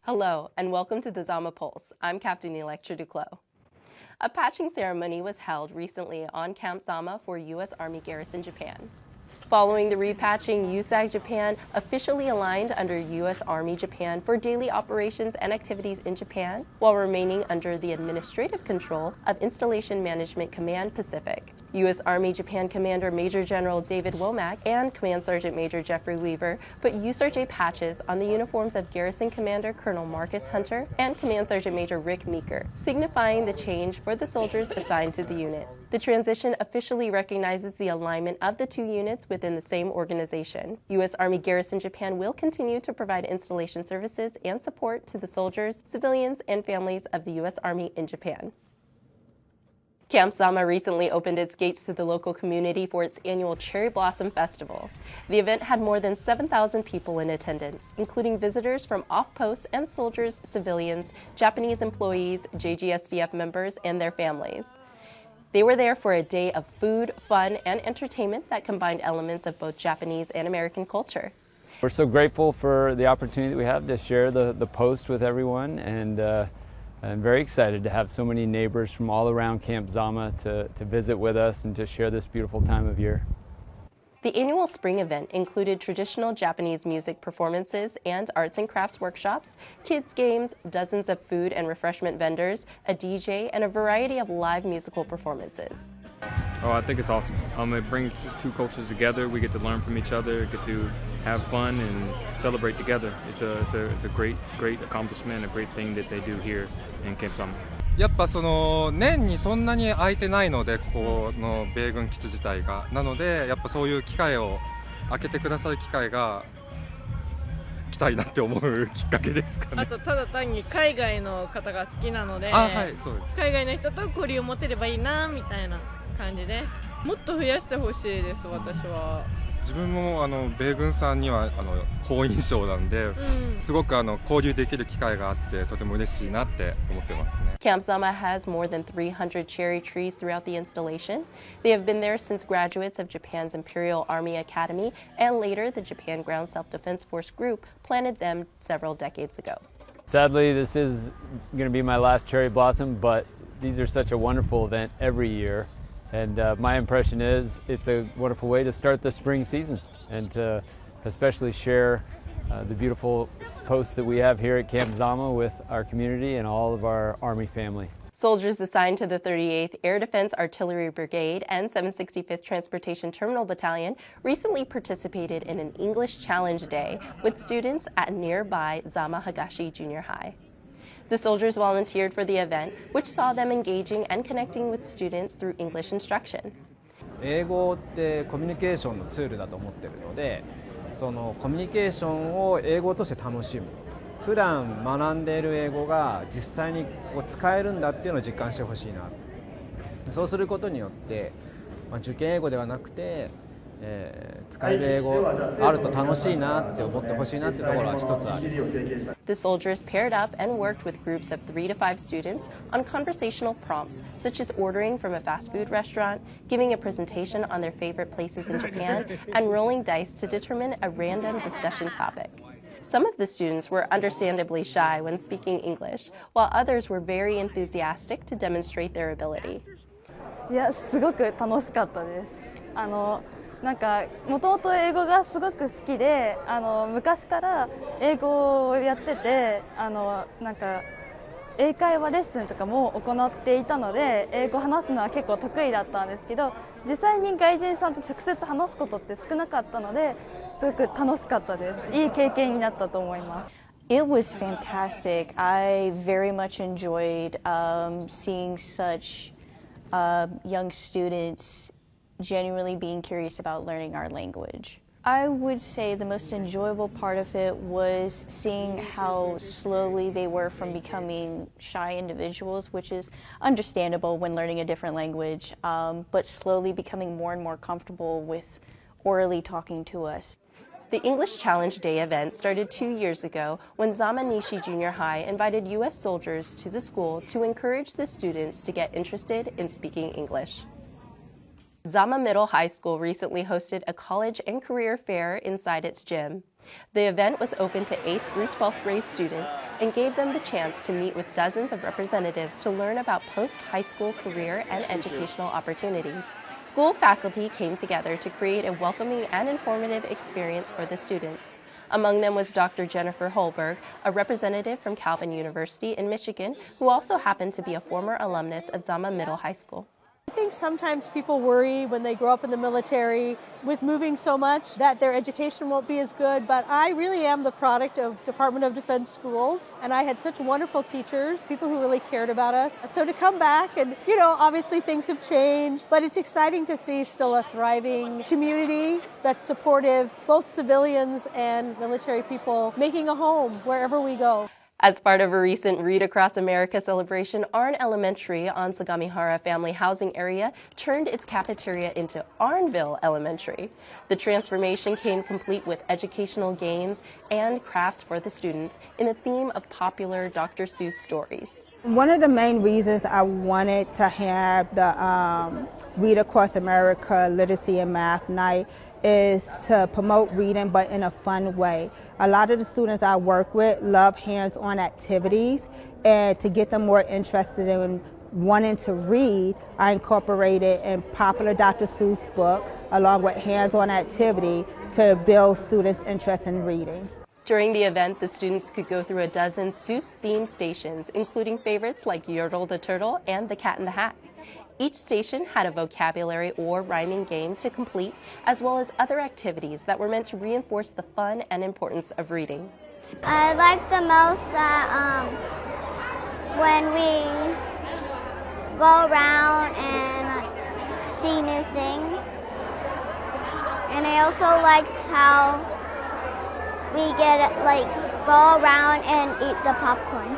Hello, and welcome to the Zama Pulse. I'm Captain Electra Duclos. A patching ceremony was held recently on Camp Zama for U.S. Army Garrison, Japan. Following the repatching, USAG Japan officially aligned under U.S. Army Japan for daily operations and activities in Japan, while remaining under the administrative control of Installation Management Command Pacific. U.S. Army Japan Commander Major General David Womack and Command Sergeant Major Jeffrey Weaver put USARJ patches on the uniforms of Garrison Commander Colonel Marcus Hunter and Command Sergeant Major Rick Meeker, signifying the change for the soldiers assigned to the unit. The transition officially recognizes the alignment of the two units within the same organization. U.S. Army Garrison Japan will continue to provide installation services and support to the soldiers, civilians, and families of the U.S. Army in Japan. Camp Zama recently opened its gates to the local community for its annual Cherry Blossom Festival. The event had more than 7,000 people in attendance, including visitors from off-posts and soldiers, civilians, Japanese employees, JGSDF members, and their families. They were there for a day of food, fun, and entertainment that combined elements of both Japanese and American culture. We're so grateful for the opportunity that we have to share the post with everyone, and I'm very excited to have so many neighbors from all around Camp Zama to visit with us and to share this beautiful time of year. The annual spring event included traditional Japanese music performances and arts and crafts workshops, kids games, dozens of food and refreshment vendors, a DJ, and a variety of live musical performances. Oh, I think it's awesome. It brings two cultures together. We get to learn from each other, get to have fun and celebrate together. It's a great accomplishment, a great thing that they do here in Camp Zama. やっぱその年にそんなに空いてないので、ここの米軍基地自体が。なのでやっぱそういう機会を開けてくださる機会が来たいなって思うきっかけですかね。あとただ単に海外の方が好きなので、はい、そうです。海外の人と交流を持てればいいなみたいな感じです。もっと増やしてほしいです。私は。自分も米軍さんには好印象なんで、すごく交流できる機会があってとても嬉しいなって思ってますね。Camp Zama has more than 300 cherry trees throughout the installation. They have been there since graduates of Japan's Imperial Army Academy and later the Japan Ground Self-Defense Force Group planted them several decades ago. Sadly, this is going to be my last cherry blossom, but these are such a wonderful event every year. And my impression is it's a wonderful way to start the spring season and to especially share the beautiful post that we have here at Camp Zama with our community and all of our Army family. Soldiers assigned to the 38th Air Defense Artillery Brigade and 765th Transportation Terminal Battalion recently participated in an English Challenge Day with students at nearby Zama Hagashi Junior High. The soldiers volunteered for the event, which saw them engaging and connecting with students through English instruction. 英語ってコミュニケーションのツールだと思ってるので、そのコミュニケーションを英語として楽しむ。普段学んでいる英語が実際に使えるんだっていうのを実感してほしいな。そうすることによって、受験英語ではなくて、使える英語あると楽しいなって思ってほしいなってところは一つある。The soldiers paired up and worked with groups of 3 to 5 students on conversational prompts such as ordering from a fast food restaurant, giving a presentation on their favorite places in Japan, and rolling dice to determine a random discussion topic. Some of the students were understandably shy when speaking English, while others were very enthusiastic to demonstrate their ability. いや、すごく楽しかったです。なんかもともと英語がすごく好きで、昔から英語をやってて、なんか英会話レッスンとかも行っていたので、英語を話すのは結構得意だったんですけど、実際に外人さんと直接話すことって少なかったので、すごく楽しかったです。いい経験になったと思います。It was fantastic. I very much enjoyed seeing such young students genuinely being curious about learning our language. I would say the most enjoyable part of it was seeing how slowly they were from becoming shy individuals, which is understandable when learning a different language, but slowly becoming more and more comfortable with orally talking to us. The English Challenge Day event started 2 years ago when Zama Nishi Junior High invited U.S. soldiers to the school to encourage the students to get interested in speaking English. Zama Middle High School recently hosted a college and career fair inside its gym. The event was open to 8th through 12th grade students and gave them the chance to meet with dozens of representatives to learn about post-high school career and educational opportunities. School faculty came together to create a welcoming and informative experience for the students. Among them was Dr. Jennifer Holberg, a representative from Calvin University in Michigan, who also happened to be a former alumnus of Zama Middle High School. I think sometimes people worry when they grow up in the military with moving so much that their education won't be as good, but I really am the product of Department of Defense schools, and I had such wonderful teachers, people who really cared about us. So to come back and, obviously things have changed, but it's exciting to see still a thriving community that's supportive, both civilians and military people making a home wherever we go. As part of a recent Read Across America celebration, Arnn Elementary on Sagamihara Family Housing Area turned its cafeteria into Arnnville Elementary. The transformation came complete with educational games and crafts for the students in the theme of popular Dr. Seuss stories. One of the main reasons I wanted to have the Read Across America Literacy and Math Night is to promote reading, but in a fun way. A lot of the students I work with love hands-on activities, and to get them more interested in wanting to read, I incorporated a popular Dr. Seuss book along with hands-on activity to build students' interest in reading. During the event, the students could go through a dozen Seuss-themed stations, including favorites like Yertle the Turtle and The Cat in the Hat. Each station had a vocabulary or rhyming game to complete, as well as other activities that were meant to reinforce the fun and importance of reading. I like the most that when we go around and see new things. And I also liked how we get go around and eat the popcorn.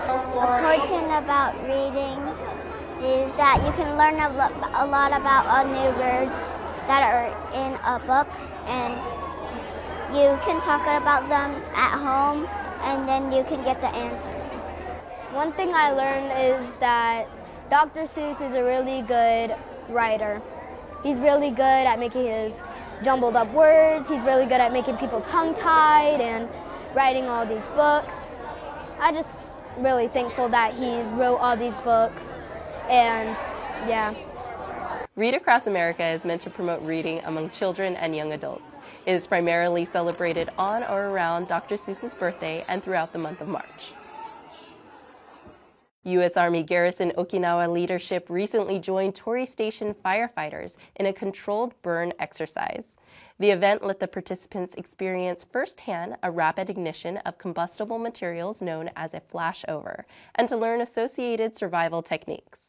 The important about reading is that you can learn a lot about new words that are in a book, and you can talk about them at home, and then you can get the answer. One thing I learned is that Dr. Seuss is a really good writer. He's really good at making his jumbled up words. He's really good at making people tongue-tied and writing all these books. I'm just really thankful that he wrote all these books. And yeah. Read Across America is meant to promote reading among children and young adults. It is primarily celebrated on or around Dr. Seuss's birthday and throughout the month of March. U.S. Army Garrison Okinawa leadership recently joined Torii Station firefighters in a controlled burn exercise. The event let the participants experience firsthand a rapid ignition of combustible materials known as a flashover, and to learn associated survival techniques.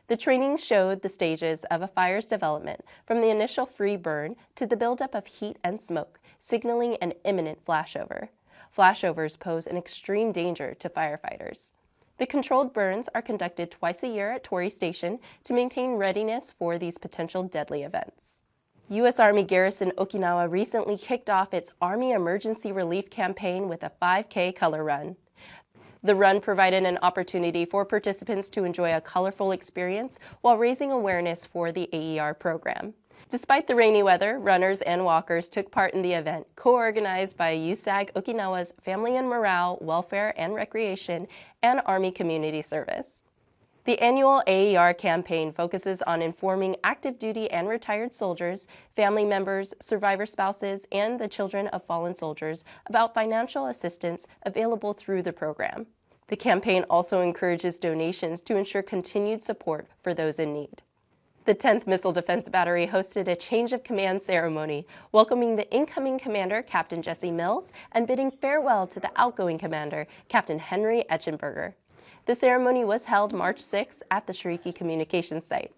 The training showed the stages of a fire's development, from the initial free burn to the buildup of heat and smoke, signaling an imminent flashover. Flashovers pose an extreme danger to firefighters. The controlled burns are conducted twice a year at Torii Station to maintain readiness for these potential deadly events. U.S. Army Garrison Okinawa recently kicked off its Army Emergency Relief Campaign with a 5K color run. The run provided an opportunity for participants to enjoy a colorful experience while raising awareness for the AER program. Despite the rainy weather, runners and walkers took part in the event, co-organized by USAG Okinawa's Family and Morale, Welfare and Recreation, and Army Community Service. The annual AER campaign focuses on informing active duty and retired soldiers, family members, survivor spouses, and the children of fallen soldiers about financial assistance available through the program. The campaign also encourages donations to ensure continued support for those in need. The 10th Missile Defense Battery hosted a change of command ceremony, welcoming the incoming commander, Captain Jesse Mills, and bidding farewell to the outgoing commander, Captain Henry Etchenberger. The ceremony was held March 6 at the Shiriki Communications Site.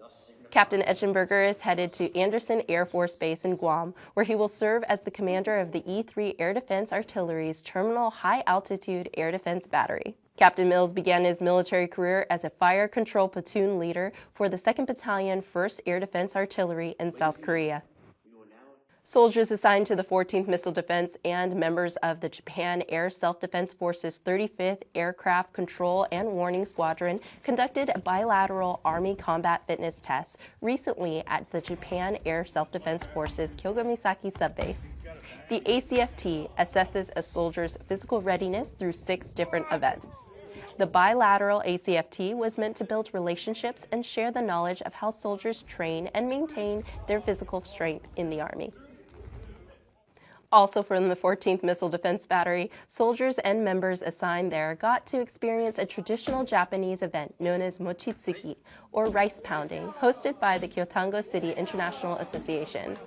Captain Etchenberger is headed to Andersen Air Force Base in Guam, where he will serve as the commander of the E-3 Air Defense Artillery's Terminal High Altitude Air Defense Battery. Captain Mills began his military career as a fire control platoon leader for the 2nd Battalion 1st Air Defense Artillery in South Korea. Soldiers assigned to the 14th Missile Defense and members of the Japan Air Self-Defense Force's 35th Aircraft Control and Warning Squadron conducted a bilateral Army combat fitness test recently at the Japan Air Self-Defense Force's Kyogamisaki subbase. The ACFT assesses a soldier's physical readiness through 6 different events. The bilateral ACFT was meant to build relationships and share the knowledge of how soldiers train and maintain their physical strength in the Army. Also from the 14th Missile Defense Battery, soldiers and members assigned there got to experience a traditional Japanese event known as mochitsuki, or rice pounding, hosted by the Kyotango City International Association.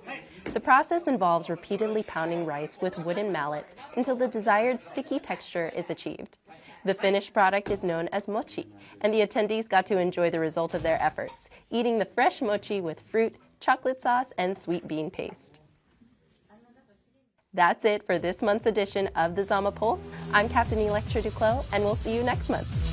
The process involves repeatedly pounding rice with wooden mallets until the desired sticky texture is achieved. The finished product is known as mochi, and the attendees got to enjoy the result of their efforts, eating the fresh mochi with fruit, chocolate sauce, and sweet bean paste. That's it for this month's edition of the Zama Pulse. I'm Captain Electra Duclos, and we'll see you next month.